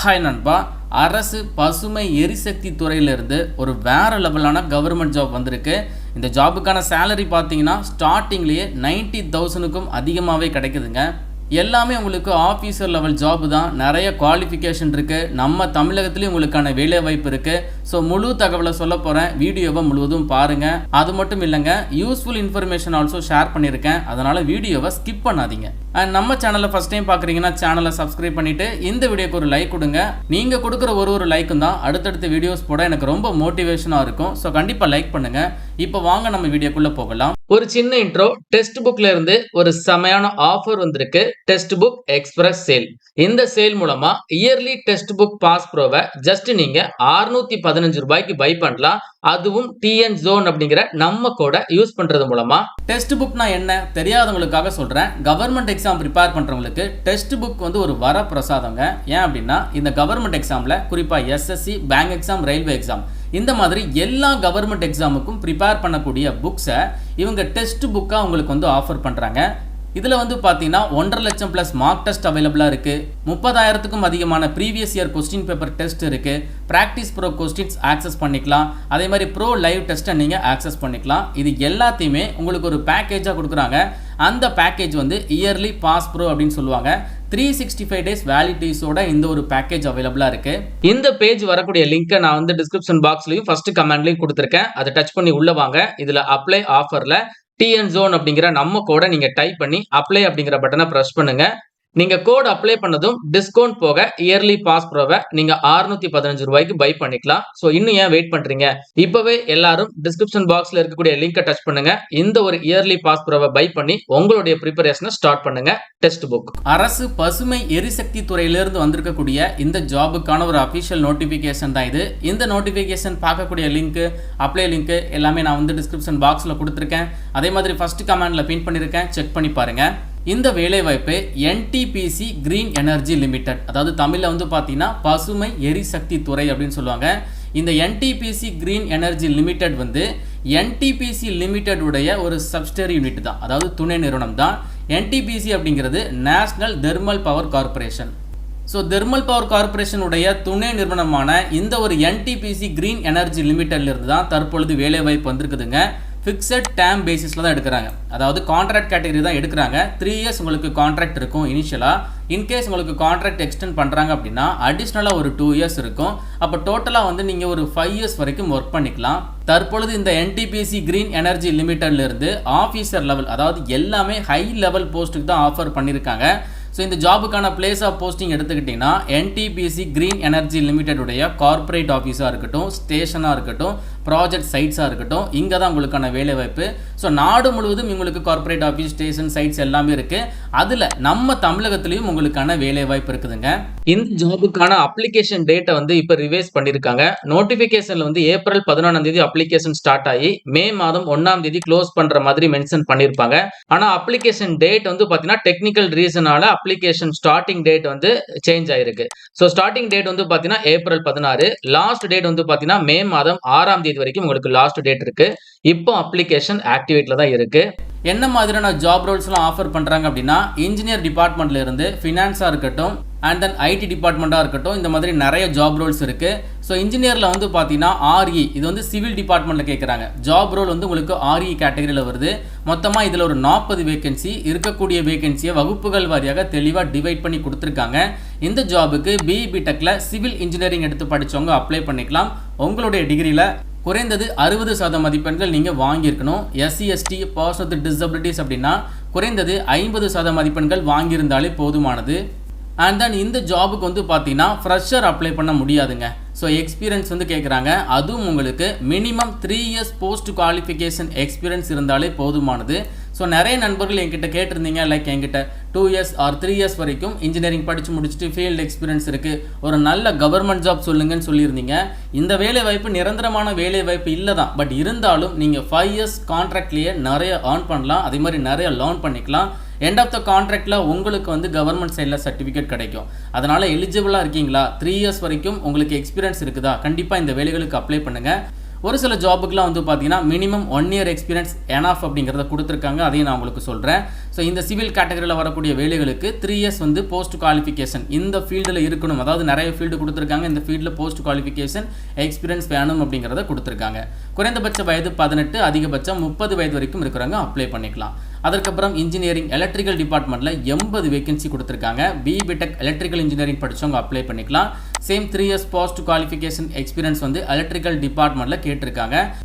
Hi நண்பா, அரசு பசுமை எரிசக்தி துறையிலிருந்து ஒரு வேற லெவலான கவர்மெண்ட் ஜாப் வந்திருக்கு. இந்த ஜாபுக்கான சேலரி பார்த்தீங்கன்னா ஸ்டார்டிங்லேயே 90,000க்கும் அதிகமாகவே கிடைக்குதுங்க. எல்லாமே உங்களுக்கு ஆஃபீஸர் லெவல் ஜாப் தான். நிறைய குவாலிஃபிகேஷன் இருக்குது. நம்ம தமிழகத்துலேயும் உங்களுக்கான வேலை வாய்ப்பு இருக்குது. ஸோ முழு தகவலை சொல்ல போகிறேன். வீடியோவை முழுவதும் பாருங்கள். அது மட்டும் இல்லைங்க, யூஸ்ஃபுல் இன்ஃபர்மேஷன் ஆல்சோ ஷேர் பண்ணியிருக்கேன். அதனால் வீடியோவை ஸ்கிப் பண்ணாதீங்க. அண்ட் நம்ம சேனலை ஃபஸ்ட் டைம் பார்க்குறீங்கன்னா சேனலை சப்ஸ்கிரைப் பண்ணிவிட்டு இந்த வீடியோக்கு ஒரு லைக் கொடுங்க. நீங்கள் கொடுக்குற ஒரு லைக்கும் தான் அடுத்தடுத்த வீடியோஸ் போட எனக்கு ரொம்ப மோட்டிவேஷனாக இருக்கும். ஸோ கண்டிப்பாக லைக் பண்ணுங்கள். இப்போ வாங்க நம்ம வீடியோக்குள்ளே போகலாம். ஒரு சின்ன இன்ட்ரோ. டெக்ஸ்ட் புக்ல இருந்து ஒரு செமையான ஆஃபர் வந்திருக்கு. Text book express sale. இந்த சேல் மூலமா இயர்லி டெக்ஸ்ட் புக் பாஸ் ப்ரோவை ஜஸ்ட் நீங்க 615 ரூபாய்க்கு பை பண்ணலாம். அதுவும் டிஎன் ஜோன் அப்படிங்கிற நம்ம கோட யூஸ் பண்றது மூலமா. டெக்ஸ்ட் புக்னா என்ன தெரியாதவங்களுக்காக சொல்றேன். கவர்மெண்ட் எக்ஸாம் ப்ரிப்பேர் பண்றவங்களுக்கு டெக்ஸ்ட் புக் வந்து ஒரு வர பிரசாதங்க. ஏன் அப்படின்னா இந்த கவர்மெண்ட் எக்ஸாம்ல குறிப்பா SSC, bank exam, railway exam இந்த மாதிரி எல்லா கவர்மெண்ட் எக்ஸாமுக்கும் ப்ரிப்பேர் பண்ணக்கூடிய புக்ஸை இவங்க டெஸ்ட் புக்காக உங்களுக்கு வந்து ஆஃபர் பண்ணுறாங்க. இதில் வந்து பார்த்தீங்கன்னா 1.5 லட்சம் ப்ளஸ் மார்க் டெஸ்ட் அவைலபிளாக இருக்குது. 30,000க்கும் அதிகமான previous year question paper test இருக்குது. ப்ராக்டிஸ் ப்ரோ கொஸ்டின்ஸ் ஆக்சஸ் பண்ணிக்கலாம். அதே மாதிரி ப்ரோ லைவ் டெஸ்ட்டை நீங்கள் ஆக்சஸ் பண்ணிக்கலாம். இது எல்லாத்தையுமே உங்களுக்கு ஒரு பேக்கேஜாக கொடுக்குறாங்க. அந்த பேக்கேஜ் வந்து இயர்லி பாஸ் ப்ரோ அப்படின்னு சொல்லுவாங்க. 365 டேஸ் வேலிடிட்டிஸோட இந்த ஒரு பேக்கேஜ் அவைலபிளாக இருக்குது. இந்த பேஜ் வரக்கூடிய லிங்க்கை நான் வந்து டிஸ்கிரிப்ஷன் பாக்ஸ்லையும் ஃபர்ஸ்ட் கமெண்ட்லையும் கொடுத்துருக்கேன். அதை டச் பண்ணி உள்ள வாங்க. இதில் அப்ளை ஆஃபரில் டிஎன் ஜோன் அப்படிங்கிற நம்ம கோடை நீங்கள் டைப் பண்ணி அப்ளை அப்படிங்கிற பட்டனை ப்ரெஸ் பண்ணுங்க. நீங்க கோட் அப்ளை பண்ணதும் டிஸ்கவுண்ட் போக இயர்லி பாஸ் ப்ரோவை நீங்க 615 ரூபாய்க்கு பை பண்ணிக்கலாம். ஸோ இன்னும் ஏன் வெயிட் பண்றீங்க? இப்பவே எல்லாரும் டிஸ்கிரிப்ஷன் பாக்ஸ்ல இருக்கக்கூடிய லிங்கை டச் பண்ணுங்க. இந்த ஒரு இயர்லி பாஸ் ப்ரோவை பை பண்ணி உங்களுடைய ப்ரிப்பரேஷனை ஸ்டார்ட் பண்ணுங்க. Text book. அரசு பசுமை எரிசக்தி துறையிலிருந்து வந்திருக்கக்கூடிய இந்த ஜாபுக்கான ஒரு அபிஷியல் நோட்டிபிகேஷன் தான் இது. இந்த நோட்டிபிகேஷன் பார்க்கக்கூடிய லிங்க், அப்ளை லிங்க் எல்லாமே நான் வந்து டிஸ்கிரிப்ஷன் பாக்ஸ்ல கொடுத்துருக்கேன். அதே மாதிரி ஃபர்ஸ்ட் கமெண்ட்ல பின் பண்ணியிருக்கேன். செக் பண்ணி பாருங்க. இந்த வேலைவாய்ப்பு என்டிபிசி கிரீன் எனர்ஜி லிமிடெட், அதாவது தமிழில் வந்து பார்த்தீங்கன்னா பசுமை எரிசக்தி துறை அப்படின்னு சொல்லுவாங்க. இந்த என்டிபிசி கிரீன் எனர்ஜி லிமிடெட் வந்து என்டிபிசி லிமிடெடுடைய ஒரு சப்ஸ்டரி யூனிட் தான், அதாவது துணை நிறுவனம் தான். என்டிபிசி அப்படிங்கிறது national thermal power corporation. So thermal power கார்பரேஷனுடைய துணை நிறுவனமான இந்த ஒரு என்டிபிசி கிரீன் எனர்ஜி லிமிடெட்லேருந்து தான் தற்பொழுது வேலைவாய்ப்பு வந்திருக்குதுங்க. ஃபிக்ஸட் டேம் பேசிஸில் தான் எடுக்கிறாங்க. அதாவது கான்ட்ராக்ட் கேட்டகரி தான் எடுக்கிறாங்க. 3 இயர்ஸ் உங்களுக்கு கான்ட்ராக்ட் இருக்கும் இனிஷியலாக. இன்கேஸ் உங்களுக்கு கான்ட்ராக்ட் எக்ஸ்டெண்ட் பண்ணுறாங்க அப்படின்னா அடிஷ்னலாக ஒரு 2 இயர்ஸ் இருக்கும். அப்போ டோட்டலாக வந்து நீங்கள் ஒரு 5 இயர்ஸ் வரைக்கும் ஒர்க் பண்ணிக்கலாம். தற்பொழுது இந்த என்டிபிசி கிரீன் எனர்ஜி லிமிடெட்லேருந்து ஆஃபீஸர் லெவல், அதாவது எல்லாமே ஹை லெவல் போஸ்ட்டுக்கு தான் ஆஃபர் பண்ணியிருக்காங்க. ஸோ இந்த ஜாபுக்கான பிளேஸ் ஆஃப் போஸ்டிங் எடுத்துக்கிட்டிங்கன்னா என்டிபிசி கிரீன் எனர்ஜி லிமிடெடுடைய கார்ப்பரேட் ஆஃபீஸாக இருக்கட்டும், ஸ்டேஷனாக இருக்கட்டும், ப்ராஜெக்ட் சைட்ஸாக இருக்கட்டும், இங்கே தான் உங்களுக்கான வேலைவாய்ப்பு. ஸோ நாடு முழுவதும் உங்களுக்கு கார்ப்பரேட் ஆஃபீஸ், ஸ்டேஷன், சைட்ஸ் எல்லாமே இருக்குது. அதில் நம்ம தமிழகத்துலேயும் உங்களுக்கான வேலைவாய்ப்பு இருக்குதுங்க. இந்த ஜாபுக்கான அப்ளிகேஷன் டேட்டை வந்து இப்போ ரிவைஸ் பண்ணியிருக்காங்க. நோட்டிஃபிகேஷனில் வந்து ஏப்ரல் 11 அப்ளிகேஷன் ஸ்டார்ட் ஆகி மே மாதம் 1 க்ளோஸ் பண்ணுற மாதிரி மென்ஷன் பண்ணியிருப்பாங்க. ஆனால் அப்ளிகேஷன் டேட் வந்து பார்த்தீங்கன்னா டெக்னிக்கல் ரீசனால அப்ளிகேஷன் ஸ்டார்டிங் டேட் வந்து சேஞ்ச் ஆயிருக்கு. ஸோ ஸ்டார்டிங் டேட் வந்து பார்த்தீங்கன்னா ஏப்ரல் 16, லாஸ்ட் டேட் வந்து பார்த்தீங்கன்னா மே மாதம் 6 வரைக்கும் உங்களுக்கு லாஸ்ட் டேட் இருக்கு. இப்போ அப்ளிகேஷன் ஆக்டிவேட்ல தான் இருக்கு. என்ன மாதிரியான ஜாப் ரோல்ஸ்லாம் ஆஃபர் பண்றாங்க அப்படின்னா இன்ஜினியர் டிபார்ட்மெண்ட்ல இருந்து ஃபினான்ஸா இருக்கட்டும், அண்ட் தென் ஐடி டிபார்ட்மெண்ட்டாக இருக்கட்டும், இந்த மாதிரி நிறைய ஜாப் ரோல்ஸ் இருக்குது. ஸோ இன்ஜினியரில் வந்து பார்த்தீங்கன்னா ஆர்இ, இது வந்து சிவில் டிபார்ட்மெண்ட்டில் கேட்குறாங்க. ஜாப் ரோல் வந்து உங்களுக்கு ஆர்இ கேட்டகரியில் வருது. மொத்தமாக இதில் ஒரு 40 வேகன்சி இருக்கக்கூடிய வேகன்சியை வகுப்புகள் வாரியாக தெளிவாக டிவைட் பண்ணி கொடுத்துருக்காங்க. இந்த ஜாபுக்கு பிஇபிடெக்கில் சிவில் இன்ஜினியரிங் எடுத்து படித்தவங்க அப்ளை பண்ணிக்கலாம். உங்களுடைய டிகிரியில் குறைந்தது 60% மதிப்பெண்கள் நீங்கள் வாங்கியிருக்கணும். SC, ST, person with disabilities அப்படின்னா குறைந்தது 50% மதிப்பெண்கள் வாங்கியிருந்தாலே போதுமானது. அண்ட் தென் இந்த ஜாபுக்கு வந்து பார்த்தீங்கன்னா ஃப்ரெஷர் அப்ளை பண்ண முடியாதுங்க. ஸோ எக்ஸ்பீரியன்ஸ் வந்து கேட்குறாங்க. அதுவும் உங்களுக்கு minimum 3 years post qualification experience இருந்தாலே போதுமானது. ஸோ நிறைய நண்பர்கள் என்கிட்ட கேட்டிருந்தீங்க, லைக் என்கிட்ட 2 இயர்ஸ் ஆர் 3 இயர்ஸ் வரைக்கும் இன்ஜினியரிங் படித்து முடிச்சுட்டு ஃபீல்டு எக்ஸ்பீரியன்ஸ் இருக்குது, ஒரு நல்ல கவர்மெண்ட் ஜாப் சொல்லுங்கன்னு சொல்லியிருந்தீங்க. இந்த வேலை வாய்ப்பு நிரந்தரமான வேலை வாய்ப்பு இல்லை தான். பட் இருந்தாலும் நீங்கள் 5 இயர்ஸ் கான்ட்ராக்ட்லேயே நிறைய ஏர்ன் பண்ணலாம். அதே மாதிரி நிறைய லேர்ன் பண்ணிக்கலாம். எண்ட் ஆஃப் த கான்ட்ராக்டில் உங்களுக்கு வந்து கவர்மெண்ட் சைடில் சர்டிஃபிகேட் கிடைக்கும். அதனால் எலிஜிபிளாக இருக்கீங்களா, 3 இயர்ஸ் வரைக்கும் உங்களுக்கு எக்ஸ்பீரியன்ஸ் இருக்குதா, கண்டிப்பாக இந்த வேலைகளுக்கு அப்ளை பண்ணுங்கள். ஒரு சில ஜாபுக்குலாம் வந்து பார்த்தீங்கன்னா மினிமம் 1 year எக்ஸ்பீரியன்ஸ் எனஃப் அப்படிங்கிறத கொடுத்துருக்காங்க. அதையும் நான் உங்களுக்கு சொல்கிறேன். ஸோ இந்த சிவில் கேட்டகரியில் வரக்கூடிய வேலைகளுக்கு 3 years வந்து போஸ்ட் குவாலிஃபிகேஷன் இந்த ஃபீல்டில் இருக்கணும். அதாவது நிறைய ஃபீல்டு கொடுத்துருக்காங்க. இந்த ஃபீல்டில் போஸ்ட் குவாலிஃபிகேஷன் எக்ஸ்பீரியன்ஸ் வேணும் அப்படிங்கிறத கொடுத்துருக்காங்க. குறைந்தபட்ச வயது 18, அதிகபட்சம் 30 வயது வரைக்கும் இருக்கிறவங்க அப்ளை பண்ணிக்கலாம். அதற்கப்புறம் இன்ஜினியரிங் எலக்ட்ரிக்கல் டிபார்ட்மெண்ட்டில் 80 வேகன்சி கொடுத்துருக்காங்க. பிடெக் எலக்ட்ரிக்கல் இன்ஜினியரிங் படித்தவங்க அப்ளை பண்ணிக்கலாம். Same 3 years post qualification experience வந்து எலக்ட்ரிக்கல் டிபார்ட்மெண்ட்டில் கேட்டிருக்காங்க.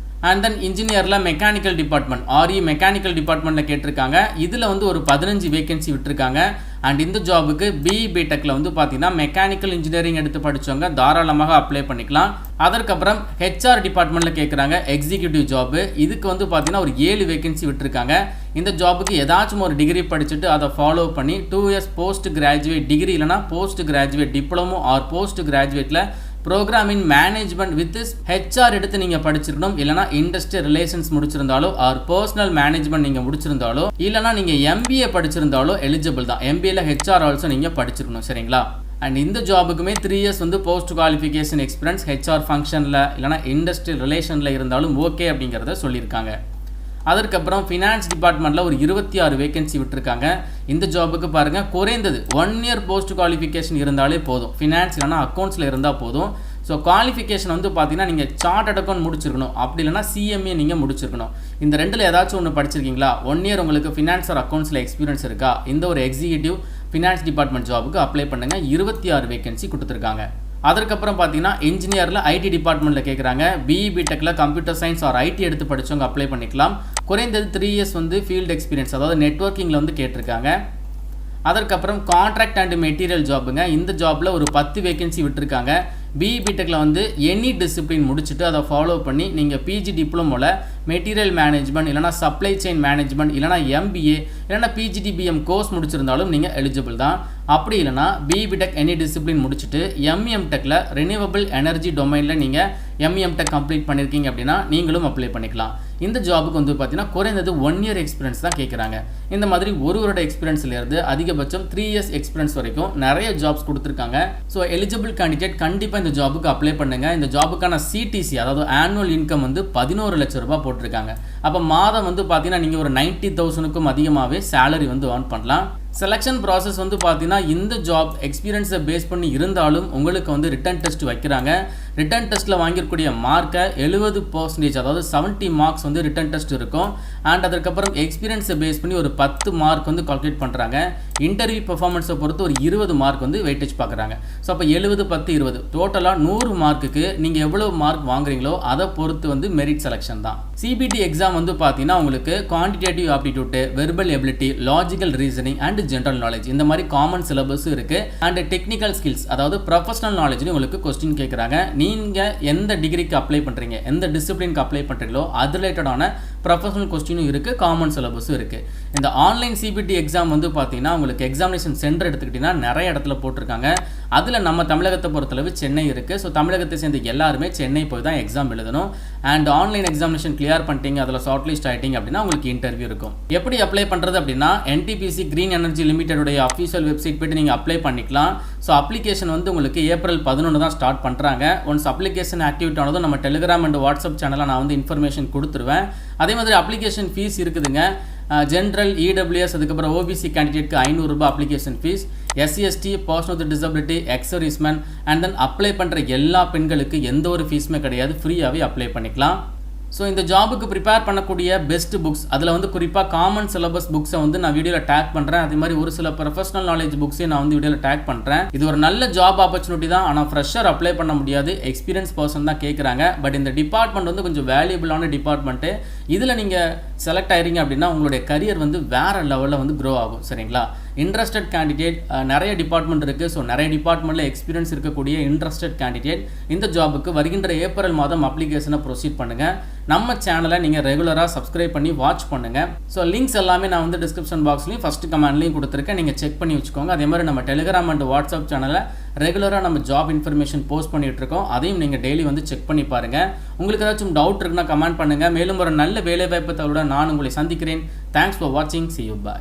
அண்ட் தென் இன்ஜினியரில் மெக்கானிக்கல் டிபார்ட்மெண்ட் மெக்கானிக்கல் டிபார்ட்மெண்ட்டில் கேட்டிருக்காங்க. இதில் வந்து ஒரு 15 வேகன்சி விட்டுருக்காங்க. அண்ட் இந்த ஜாபுக்கு பிடெக்கில் வந்து பார்த்தீங்கன்னா மெக்கானிக்கல் இன்ஜினியரிங் எடுத்து படித்தவங்க தாராளமாக அப்ளை பண்ணிக்கலாம். அதற்கப்புறம் ஹெச்ஆர் டிபார்ட்மெண்ட்டில் கேட்குறாங்க எக்ஸிக்யூட்டிவ் ஜாபு. இதுக்கு வந்து பார்த்தீங்கன்னா ஒரு 7 வேகன்சி விட்டுருக்காங்க. இந்த ஜாபுக்கு ஏதாச்சும் ஒரு டிகிரி படிச்சுட்டு அதை ஃபாலோ பண்ணி 2 years போஸ்ட் கிராஜுவேட் டிகிரி இல்லைனா post graduate diploma or post கிராஜுவேட்டில் program in management with HR எடுத்து நீங்கள் படிச்சிருக்கணும். இல்லைனா இண்டஸ்ட்ரியல் ரிலேஷன்ஸ் முடிச்சிருந்தாலோ ஆர் பர்சனல் மேனேஜ்மெண்ட் நீங்கள் முடிச்சிருந்தாலோ இல்லைனா நீங்கள் எம்பிஏ படிச்சிருந்தாலோ எலிஜிபிள் தான். எம்பிஏல ஹெச்ஆர் ஆல்சோ நீங்கள் படிச்சிருக்கணும். சரிங்களா? அண்ட் இந்த ஜாபுக்குமே 3 years வந்து போஸ்ட் குவாலிஃபிகேஷன் எக்ஸ்பீரியன்ஸ் ஹெச்ஆர் ஃபங்க்ஷனில் இல்லைனா இண்டஸ்ட்ரியல் ரிலேஷனில் இருந்தாலும் ஓகே அப்படிங்கிறத சொல்லியிருக்காங்க. அதற்கப்புறம் ஃபினான்ஸ் டிபார்ட்மெண்ட்டில் ஒரு 26 வேகன்சி விட்டுருக்காங்க. இந்த ஜாபுக்கு பாருங்கள் குறைந்தது 1 year போஸ்ட் குவாலிஃபிகேஷன் இருந்தாலே போதும். ஃபினான்ஸ் இல்லைனா அக்கௌண்ட்ஸில் இருந்தால் போதும். ஸோ குவாலிஃபிகேஷன் வந்து பார்த்தீங்கன்னா நீங்கள் சார்ட்டட் அக்கௌண்ட் முடிச்சிருக்கணும். அப்படி இல்லைனா சிஎம்ஏ நீங்கள் முடிச்சிருக்கணும். இந்த ரெண்டில் ஏதாச்சும் ஒன்று படிச்சிருக்கீங்களா? 1 year உங்களுக்கு ஃபினான்ஸ் ஆர் அக்கௌண்ட்ஸில் எக்ஸ்பீரியன்ஸ் இருக்கா? இந்த ஒரு எக்ஸிக்யூட்டிவ் ஃபினான்ஸ் டிபார்ட்மெண்ட் ஜாபுக்கு அப்ளை பண்ணுங்கள். 26 வேகன்சி கொடுத்துருக்காங்க. அதற்கப்புறம் பார்த்தீங்கன்னா இன்ஜினியரில் ஐடி டிபார்ட்மெண்ட்டில் கேட்குறாங்க. பிடெக்கில் கம்ப்யூட்டர் சயின்ஸ் ஆர் ஐடி எடுத்து படித்தவங்க அப்ளை பண்ணிக்கலாம். குறைந்தது 3 years வந்து ஃபீல்டு எக்ஸ்பீரியன்ஸ் அதாவது நெட்வொர்க்கிங்கில் வந்து கேட்டிருக்காங்க. அதற்கப்புறம் கான்ட்ராக்ட் அண்ட் மெட்டீரியல் ஜாபுங்க. இந்த ஜாபில் ஒரு 10 வேகன்சி விட்டுருக்காங்க. பிடெக்கில் வந்து எனி டிசிப்ளின் முடிச்சுட்டு அதை ஃபாலோ பண்ணி நீங்கள் பிஜி டிப்ளமோவில் மெட்டீரியல் மேனேஜ்மெண்ட் இல்லைனா சப்ளை செயின் மேனேஜ்மெண்ட் இல்லைனா எம்பிஏ இல்லைனா பிஜிடிபிஎம் கோர்ஸ் முடிச்சிருந்தாலும் நீங்கள் எலிஜிபிள் தான். அப்படி இல்லைனா பிடெக் எனி டிசிப்ளின் முடிச்சுட்டு எம்இஎம்டெக்கில் ரினியூவபிள் எனர்ஜி டொமைனில் நீங்கள் எம்இஎம்டெக் கம்ப்ளீட் பண்ணியிருக்கீங்க அப்படின்னா நீங்களும் அப்ளை பண்ணிக்கலாம். இந்த ஜாபுக்கு வந்து பார்த்தீங்கன்னா குறைந்தது 1 year எக்ஸ்பீரியன்ஸ் தான் கேட்குறாங்க. இந்த மாதிரி ஒரு வருட எக்ஸ்பீரியன்ஸ்லேருந்து அதிகபட்சம் 3 years எக்ஸ்பீரியன்ஸ் வரைக்கும் நிறைய ஜாப்ஸ் கொடுத்துருக்காங்க. ஸோ எலிஜிபிள் கேண்டிடேட் கண்டிப்பாக இந்த ஜாபுக்கு அப்ளை பண்ணுங்கள். இந்த ஜாபுக்கான சிடிசி அதாவது ஆனுவல் இன்கம் வந்து 11 லட்சம் ரூபாய் போட்டிருக்காங்க. அப்போ மாதம் வந்து பார்த்தீங்கன்னா நீங்கள் ஒரு 90,000க்கும் அதிகமாகவே சேலரி வந்து ஏர்ன் பண்ணலாம். செலெக்ஷன் ப்ராசஸ் வந்து பார்த்தீங்கன்னா இந்த ஜாப் எக்ஸ்பீரியன்ஸை பேஸ் பண்ணி இருந்தாலும் உங்களுக்கு வந்து ரிட்டன் டெஸ்ட் வைக்கிறாங்க. ரிட்டன் டெஸ்ட்டில் வாங்கியிருக்கூடிய மார்க்கை 70% அதாவது 70 மார்க்ஸ் வந்து ரிட்டன் டெஸ்ட் இருக்கும். அண்ட் அதற்கப்புறம் எக்ஸ்பீரியன்ஸை பேஸ் பண்ணி ஒரு 10 மார்க் வந்து கால்குலேட் பண்ணுறாங்க. இன்டர்வியூ பெர்ஃபார்மன்ஸை பொறுத்து ஒரு 20 மார்க் வந்து வெயிட்டேஜ் பார்க்குறாங்க. ஸோ அப்போ 70, 10, 20 டோட்டலாக 100 மார்க்குக்கு நீங்கள் எவ்வளோ மார்க் வாங்குறீங்களோ அதை பொறுத்து வந்து மெரிட் செலெக்ஷன் தான். சிபிடி எக்ஸாம் வந்து பார்த்தீங்கன்னா உங்களுக்கு quantitative aptitude, verbal ability, logical reasoning and general knowledge இந்த மாதிரி காமன் சிலபஸ் இருக்குது. அண்ட் டெக்னிக்கல் ஸ்கில்ஸ் அதாவது ப்ரொஃபஷனல் நாலேஜ்னு உங்களுக்கு கொஸ்டின் கேட்குறாங்க. நீங்கள் எந்த டிகிரிக்கு அப்ளை பண்ணுறீங்க, எந்த டிசிப்ளினுக்கு அப்ளை பண்ணுறீங்களோ அது ரிலேட்டடான ப்ரொஃபஷனல் கொஸ்டினும் இருக்குது, காமன் சிலபஸும் இருக்குது. இந்த ஆன்லைன் சிபிடி எக்ஸாம் வந்து பார்த்தீங்கன்னா உங்களுக்கு எக்ஸாமினேஷன் சென்டர் எடுத்துக்கிட்டிங்கன்னா நிறைய இடத்துல போட்டிருக்காங்க. அதில் நம்ம தமிழகத்தை பொறுத்தளவு சென்னை இருக்குது. ஸோ தமிழகத்தை சேர்ந்த எல்லாருமே சென்னை போய் தான் எக்ஸாம் எழுதணும். அண்ட் ஆன்லைன் எக்ஸாமினேஷன் கிளியர் பண்ணிட்டீங்க, அதில் ஷார்ட் லிஸ்ட் ஆகிட்டீங்க அப்படின்னா உங்களுக்கு இன்டர்வியூ இருக்கும். எப்படி அப்ளை பண்ணுறது அப்படின்னா NTPC கிரீன் எனர்ஜி லிமிடெடுடைய அஃபீஷியல் வெப்சைட் போய்ட்டு நீங்கள் அப்ளை பண்ணிக்கலாம். ஸோ அப்ளிகேஷன் வந்து உங்களுக்கு ஏப்ரல் 11 தான் ஸ்டார்ட் பண்ணுறாங்க. ஒன்ஸ் அப்ளிகேஷன் ஆக்டிவேட் ஆனதும் நம்ம டெலிகிராம் அண்ட் வாட்ஸ்அப் சேனலில் நான் வந்து இன்ஃபர்மேஷன் கொடுத்துருவேன். அதே மாதிரி அப்ளிகேஷன் ஃபீஸ் இருக்குதுங்க. ஜென்ரல், இடபிள்யூஎஸ் அதுக்கப்புறம் ஓபிசி கேண்டிடேட்க்கு 500 ரூபாய் application fees. SC/ST, person with disability, ex-serviceman and then apply பண்ணுற எல்லா பெண்களுக்கு எந்த ஒரு ஃபீஸுமே கிடையாது, ஃப்ரீயாகவே அப்ளை பண்ணிக்கலாம். ஸோ இந்த ஜாபுக்கு ப்ரிப்பேர் பண்ணக்கூடிய பெஸ்ட் புக்ஸ் அதில் வந்து குறிப்பாக காமன் சிலபஸ் புக்ஸை வந்து நான் வீடியோவில் டேக் பண்ணுறேன். அதே மாதிரி ஒரு சில ப்ரொஃபஷனல் நாலேஜ் புக்ஸையும் நான் வந்து வீடியோவில் டேக் பண்ணுறேன். இது ஒரு நல்ல ஜாப் ஆப்பர்ச்சுனிட்டி தான். ஆனால் ஃப்ரெஷர் அப்ளை பண்ண முடியாது, எக்ஸ்பீரியன்ஸ் பர்சன் தான் கேட்குறாங்க. பட் இந்த டிபார்ட்மெண்ட் வந்து கொஞ்சம் வேல்யூபிளான டிபார்ட்மெண்ட்டு. இதில் நீங்கள் செலக்ட் ஆகிறீங்க அப்படின்னா உங்களுடைய கரியர் வந்து வேறு லெவலில் வந்து க்ரோ ஆகும். சரிங்களா? இன்ட்ரெஸ்டட் கேண்டிடேட் நிறைய டிபார்ட்மெண்ட் இருக்குது. ஸோ நிறைய டிபார்ட்மெண்ட்டில் எக்ஸ்பீரியன்ஸ் இருக்கக்கூடிய இன்ட்ரெஸ்டட் கேண்டிடேட் இந்த ஜாபுக்கு வருகின்ற ஏப்ரல் மாதம் அப்ளிகேஷனை ப்ரொசீட் பண்ணுங்கள். நம்ம சேனலை நீங்கள் ரெகுலராக சப்ஸ்கிரைப் பண்ணி வாட்ச் பண்ணுங்கள். ஸோ லிங்க்ஸ் எல்லாமே நான் வந்து டிஸ்கிரிப்ஷன் பாக்ஸ்லையும் ஃபஸ்ட்டு கமெண்ட்லையும் கொடுத்துருக்கேன், நீங்கள் செக் பண்ணி வச்சுக்கோங்க. அதே மாதிரி நம்ம டெலிகிராம் அண்ட் வாட்ஸ்அப் சேனலில் ரெகுலராக நம்ம ஜாப் இன்ஃபர்மேஷன் போஸ்ட் பண்ணிகிட்டு இருக்கோம். அதையும் நீங்கள் டெய்லி வந்து செக் பண்ணி பாருங்கள். உங்களுக்கு ஏதாச்சும் டவுட் இருக்குன்னா கமெண்ட் பண்ணுங்கள். மேலும் ஒரு நல்ல வேலைவாய்ப்பு தகவலுடன் நான் உங்களை சந்திக்கிறேன். தேங்க்ஸ் ஃபார் வாட்சிங். See you. Bye.